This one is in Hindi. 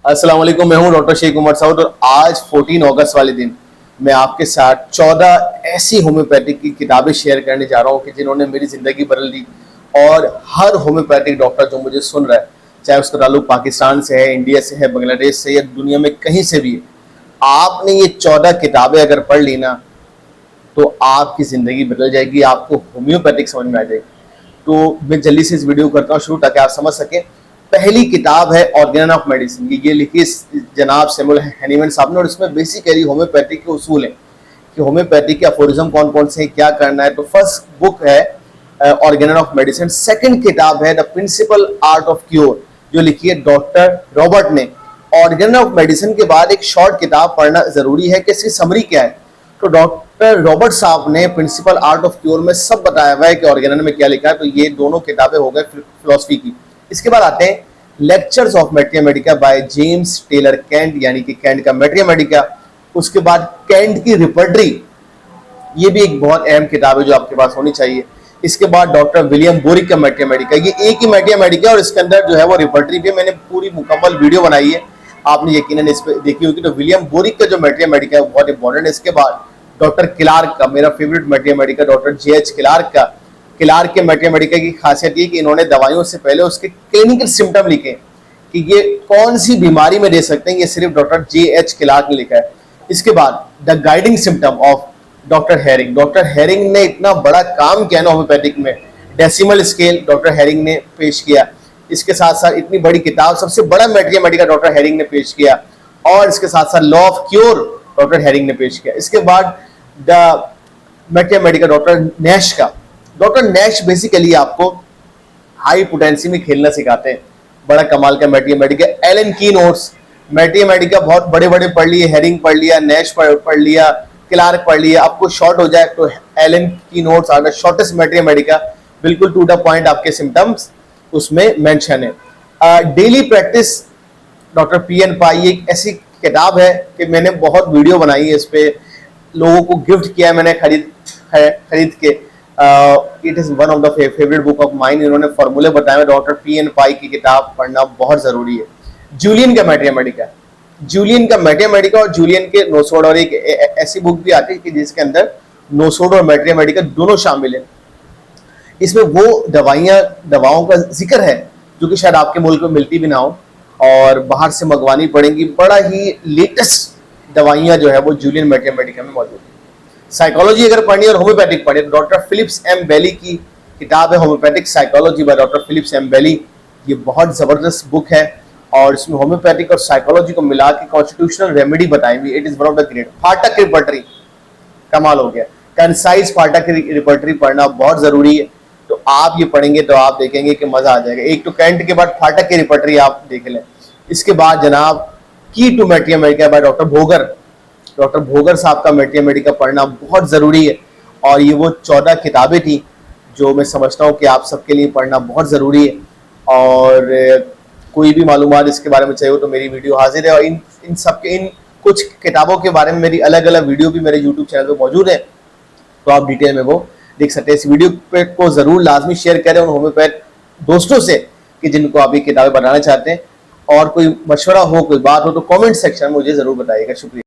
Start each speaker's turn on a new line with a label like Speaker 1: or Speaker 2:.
Speaker 1: अस्सलाम वालेकुम, मैं हूं डॉक्टर शेख उमर सऊद और आज 14 अगस्त वाले दिन मैं आपके साथ 14 ऐसी होम्योपैथिक की किताबें शेयर करने जा रहा हूं कि जिन्होंने मेरी ज़िंदगी बदल दी। और हर होम्योपैथिक डॉक्टर जो मुझे सुन रहा है, चाहे उसका ताल्लुक पाकिस्तान से है, इंडिया से है, बांग्लादेश से या दुनिया में कहीं से भी है, आपने ये 14 किताबें अगर पढ़ ली ना तो आपकी ज़िंदगी बदल जाएगी, आपको होम्योपैथिक समझ में आ जाएगी। तो मैं जल्दी से इस वीडियो को करता हूँ शुरू ताकि आप समझ सकें। पहली किताब है ऑर्गेन ऑफ मेडिसिन, ये लिखी जनाब सैमुअल हैनीमैन साहब ने और इसमें बेसिकली होम्योपैथिक के उसूल हैं कि होम्योपैथिक के अफोरिज्म कौन कौन से हैं, क्या करना है। तो फर्स्ट बुक है ऑर्गेन ऑफ मेडिसिन। सेकंड किताब है the principle art of cure, जो लिखी है डॉक्टर रॉबर्ट ने। ऑर्गेन ऑफ मेडिसिन के बाद एक शॉर्ट किताब पढ़ना जरूरी है कि इसकी समरी क्या है। तो डॉक्टर रॉबर्ट साहब ने प्रिंसिपल आर्ट ऑफ क्योर में सब बताया हुआ है कि ऑर्गेन में क्या लिखा है। तो ये दोनों किताबें हो गए फिलोसफी की। इसके बाद आते हैं lectures of materia medica by James Tyler Kent, यानी कि कैंट का मैट्रिया मेडिका। उसके बाद कैंट की रिपर्टरी, ये भी एक बहुत अहम किताब है जो आपके पास होनी चाहिए। इसके बाद डॉक्टर विलियम बोरिक का मैट्रिया मेडिका, ये एक ही मैट्रिया मेडिका और इसके अंदर जो है वो रिपर्टरी भी, मैंने पूरी मुकम्मल वीडियो बनाई है, आपने यकीनन इस पर देखी होगी। तो विलियम बोरिक का जो मैट्रिया मेडिका है बहुत इंपॉर्टेंट है। इसके बाद डॉक्टर क्लार्क का, मेरा favourite materia medica doctor JH Clarke का। क्लार्क के मैट्रिया मेडिका की खासियत ये कि इन्होंने दवाइयों से पहले उसके क्लिनिकल सिम्टम लिखे कि ये कौन सी बीमारी में दे सकते हैं, ये सिर्फ डॉक्टर JH क्लार्क ने लिखा है। इसके बाद the guiding symptom of doctor herring, doctor herring ने इतना बड़ा काम किया ना होम्योपैथिक में, डेसिमल स्केल डॉक्टर हेरिंग ने पेश किया। इसके साथ साथ इतनी बड़ी किताब, सबसे बड़ा मैट्रिया मेडिका डॉक्टर हेरिंग ने पेश किया। और इसके साथ साथ law of cure doctor herring ने पेश किया। इसके बाद द मैट्रिया मेडिका डॉक्टर नैश का। डॉक्टर नैश बेसिकली आपको हाई पोटेंसी में खेलना सिखाते हैं, बड़ा कमाल का मैट्रिया Medica. Elon key notes, मैट्रिया Medica बहुत बड़े बड़े पढ़ लिए, हेरिंग पढ़ लिया, नैश पढ़ लिया, क्लार्क पढ़ लिया। आपको शॉर्ट हो जाए तो Allen key notes are the shortest materia medica, बिल्कुल टू द पॉइंट आपके सिम्टम्स उसमें मेंशन है। Daily practice doctor PN Pai, एक ऐसी किताब है कि मैंने बहुत वीडियो बनाई है, इस पे लोगों को गिफ्ट किया है मैंने खरीद के। It is one of the favourite book of mine. इन्होंने फॉर्मूले बताए हैं। डॉक्टर PN पाई की किताब पढ़ना बहुत ज़रूरी है। जूलियन का मैट्रिया मेडिका, जूलियन का मैट्रिया मेडिका और जूलियन के नोसोड, और एक ऐसी बुक भी आती है कि जिसके अंदर नोसोड और मैट्रिया मेडिका दोनों शामिल है। इसमें वो दवाओं का जिक्र है जो कि शायद आपके मुल्क में मिलती भी ना हो और बाहर से मंगवानी पड़ेंगी। बड़ा ही लेटेस्ट दवाइयाँ जो है वो जूलियन मैट्रिया मेडिका में मौजूद है। साइकोलॉजी अगर पढ़नी और होम्योपैथिक पढ़नी तो डॉक्टर फिलिप्स M बेली की किताब है homeopathic psychology by doctor Phillips M Bailey. ये बहुत ज़बरदस्त बुक है और इसमें होम्योपैथिक और साइकोलॉजी को मिला के कॉन्स्टिट्यूशनल रेमेडी बताई हुई। It is one of the great. फाटक की रिपर्टरी कमाल हो गया। कंसाइज फाटक की रिपर्टरी पढ़ना बहुत ज़रूरी है। तो आप ये पढ़ेंगे तो आप देखेंगे कि मज़ा आ जाएगा। एक तो कैंट के बाद फाटक की रिपर्टरी आप देख लें। इसके बाद जनाब key to materia medica by doctor भोगर, डॉक्टर भोगर साहब का मैट्रिया मेडिका पढ़ना बहुत ज़रूरी है। और ये वो 14 किताबें थी जो मैं समझता हूँ कि आप सबके लिए पढ़ना बहुत ज़रूरी है। और कोई भी मालूमात इसके बारे में चाहिए हो तो मेरी वीडियो हाजिर है। और इन सब के इन कुछ किताबों के बारे में मेरी अलग अलग वीडियो भी मेरे यूट्यूब चैनल पर मौजूद है, तो आप डिटेल में वो देख सकते हैं। इस वीडियो पे को ज़रूर लाजमी शेयर करें उन होम्योपैथ दोस्तों से कि जिनको आप ये किताबें बनाना चाहते हैं। और कोई मशवरा हो, कोई बात हो तो कमेंट सेक्शन में मुझे ज़रूर बताइएगा। शुक्रिया।